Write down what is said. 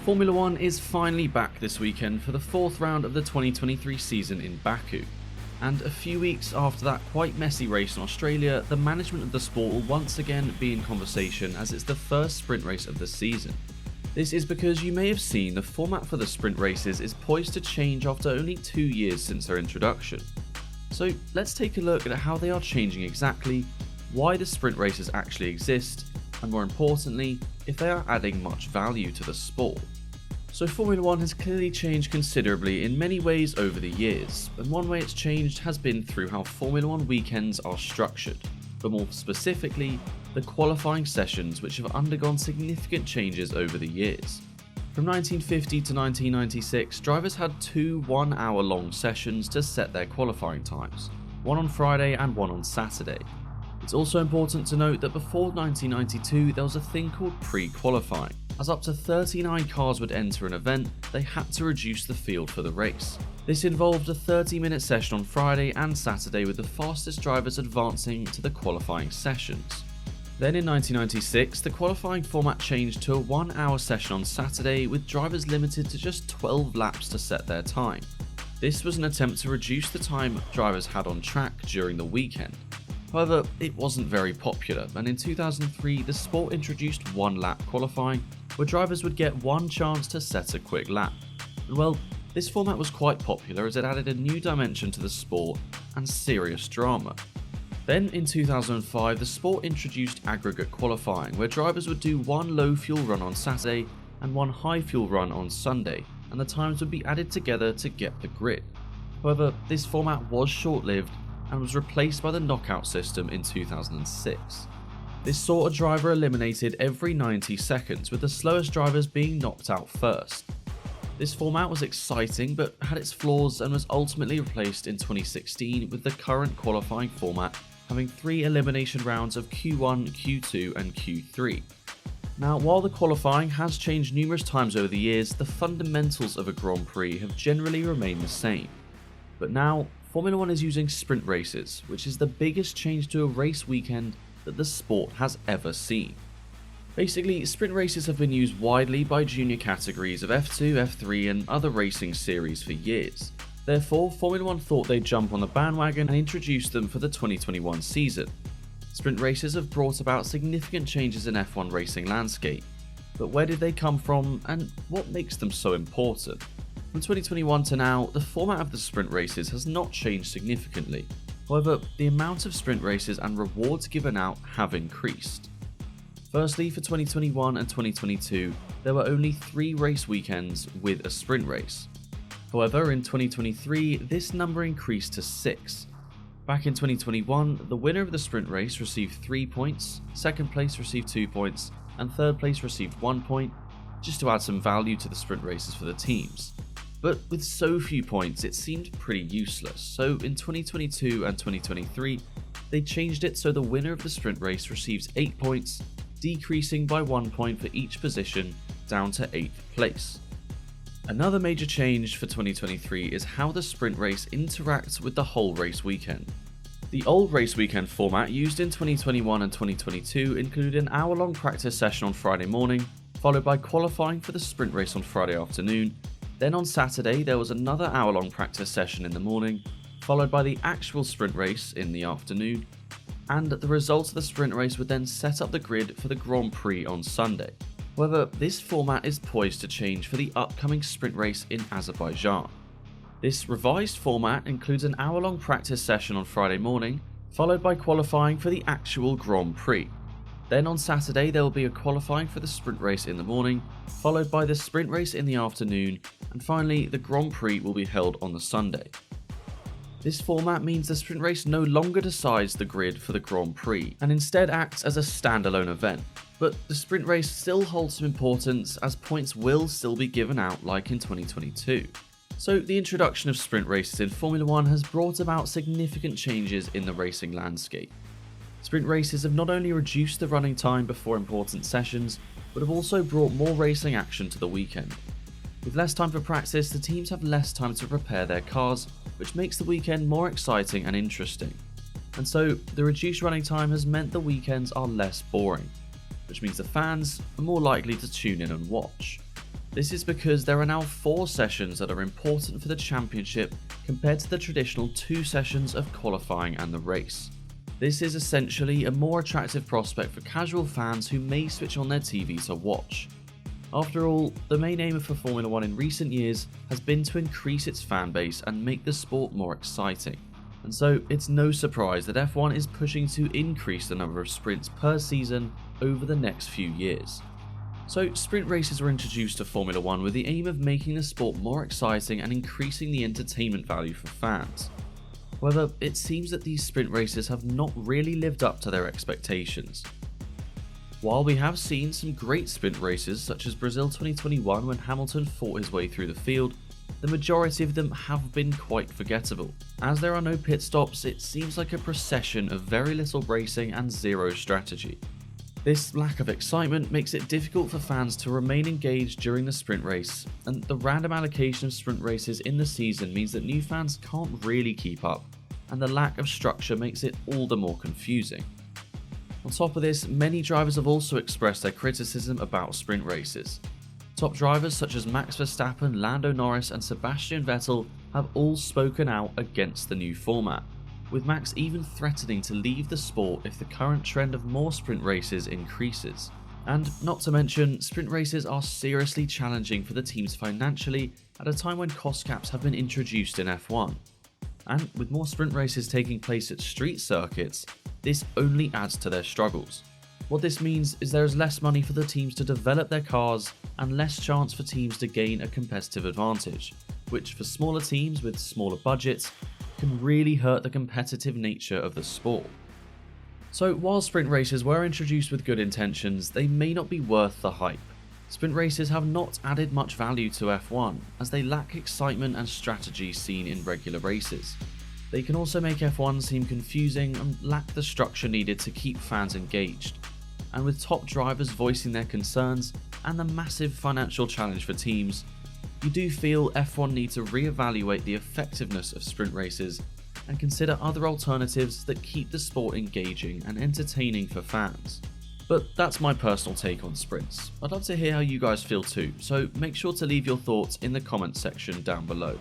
Formula 1 is finally back this weekend for the fourth round of the 2023 season in Baku. And a few weeks after that quite messy race in Australia, the management of the sport will once again be in conversation as it's the first sprint race of the season. This is because you may have seen the format for the sprint races is poised to change after only 2 years since their introduction. So let's take a look at how they are changing exactly, why the sprint races actually exist, and more importantly, if they are adding much value to the sport. So Formula 1 has clearly changed considerably in many ways over the years, and one way it's changed has been through how Formula 1 weekends are structured, but more specifically, the qualifying sessions, which have undergone significant changes over the years. From 1950 to 1996, drivers had 2 one-hour-long sessions to set their qualifying times, one on Friday and one on Saturday. It's also important to note that before 1992 there was a thing called pre-qualifying. As up to 39 cars would enter an event, they had to reduce the field for the race. This involved a 30-minute session on Friday and Saturday with the fastest drivers advancing to the qualifying sessions. Then in 1996, the qualifying format changed to a 1-hour session on Saturday with drivers limited to just 12 laps to set their time. This was an attempt to reduce the time drivers had on track during the weekend. However, it wasn't very popular, and in 2003 the sport introduced 1-lap qualifying, where drivers would get one chance to set a quick lap. And well, this format was quite popular as it added a new dimension to the sport and serious drama. Then in 2005 the sport introduced aggregate qualifying, where drivers would do one low fuel run on Saturday and one high fuel run on Sunday, and the times would be added together to get the grid. However, this format was short-lived and was replaced by the knockout system in 2006. This saw a driver eliminated every 90 seconds, with the slowest drivers being knocked out first. This format was exciting but had its flaws and was ultimately replaced in 2016 with the current qualifying format having 3 elimination rounds of Q1, Q2 and Q3. Now, while the qualifying has changed numerous times over the years, the fundamentals of a Grand Prix have generally remained the same. But now, Formula 1 is using sprint races, which is the biggest change to a race weekend that the sport has ever seen. Basically, sprint races have been used widely by junior categories of F2, F3 and other racing series for years. Therefore, Formula 1 thought they'd jump on the bandwagon and introduce them for the 2021 season. Sprint races have brought about significant changes in F1 racing landscape, but where did they come from and what makes them so important? From 2021 to now, the format of the sprint races has not changed significantly. However, the amount of sprint races and rewards given out have increased. Firstly, for 2021 and 2022, there were only 3 race weekends with a sprint race. However, in 2023, this number increased to 6. Back in 2021, the winner of the sprint race received 3 points, second place received 2 points, and third place received 1 point, just to add some value to the sprint races for the teams. But with so few points, it seemed pretty useless, so in 2022 and 2023, they changed it so the winner of the sprint race receives 8 points, decreasing by 1 point for each position down to 8th place. Another major change for 2023 is how the sprint race interacts with the whole race weekend. The old race weekend format used in 2021 and 2022 included an hour-long practice session on Friday morning, followed by qualifying for the sprint race on Friday afternoon. Then on Saturday there was another hour-long practice session in the morning, followed by the actual sprint race in the afternoon, and the results of the sprint race would then set up the grid for the Grand Prix on Sunday. However, this format is poised to change for the upcoming sprint race in Azerbaijan. This revised format includes an hour-long practice session on Friday morning, followed by qualifying for the actual Grand Prix. Then on Saturday there will be a qualifying for the sprint race in the morning, followed by the sprint race in the afternoon, and finally the Grand Prix will be held on the Sunday. This format means the sprint race no longer decides the grid for the Grand Prix, and instead acts as a standalone event. But the sprint race still holds some importance as points will still be given out like in 2022. So the introduction of sprint races in Formula 1 has brought about significant changes in the racing landscape. Sprint races have not only reduced the running time before important sessions, but have also brought more racing action to the weekend. With less time for practice, the teams have less time to prepare their cars, which makes the weekend more exciting and interesting. And so, the reduced running time has meant the weekends are less boring, which means the fans are more likely to tune in and watch. This is because there are now 4 sessions that are important for the championship compared to the traditional 2 sessions of qualifying and the race. This is essentially a more attractive prospect for casual fans who may switch on their TV to watch. After all, the main aim for Formula 1 in recent years has been to increase its fan base and make the sport more exciting. And so it's no surprise that F1 is pushing to increase the number of sprints per season over the next few years. So sprint races were introduced to Formula 1 with the aim of making the sport more exciting and increasing the entertainment value for fans. However, it seems that these sprint races have not really lived up to their expectations. While we have seen some great sprint races such as Brazil 2021 when Hamilton fought his way through the field, the majority of them have been quite forgettable. As there are no pit stops, it seems like a procession of very little racing and zero strategy. This lack of excitement makes it difficult for fans to remain engaged during the sprint race, and the random allocation of sprint races in the season means that new fans can't really keep up, and the lack of structure makes it all the more confusing. On top of this, many drivers have also expressed their criticism about sprint races. Top drivers such as Max Verstappen, Lando Norris and Sebastian Vettel have all spoken out against the new format, with Max even threatening to leave the sport if the current trend of more sprint races increases. And not to mention, sprint races are seriously challenging for the teams financially at a time when cost caps have been introduced in F1. And with more sprint races taking place at street circuits, this only adds to their struggles. What this means is there is less money for the teams to develop their cars and less chance for teams to gain a competitive advantage, which for smaller teams with smaller budgets can really hurt the competitive nature of the sport. So while sprint races were introduced with good intentions, they may not be worth the hype. Sprint races have not added much value to F1, as they lack excitement and strategy seen in regular races. They can also make F1 seem confusing and lack the structure needed to keep fans engaged. And with top drivers voicing their concerns and the massive financial challenge for teams, you do feel F1 need to re-evaluate the effectiveness of sprint races and consider other alternatives that keep the sport engaging and entertaining for fans. But that's my personal take on sprints. I'd love to hear how you guys feel too, so make sure to leave your thoughts in the comments section down below.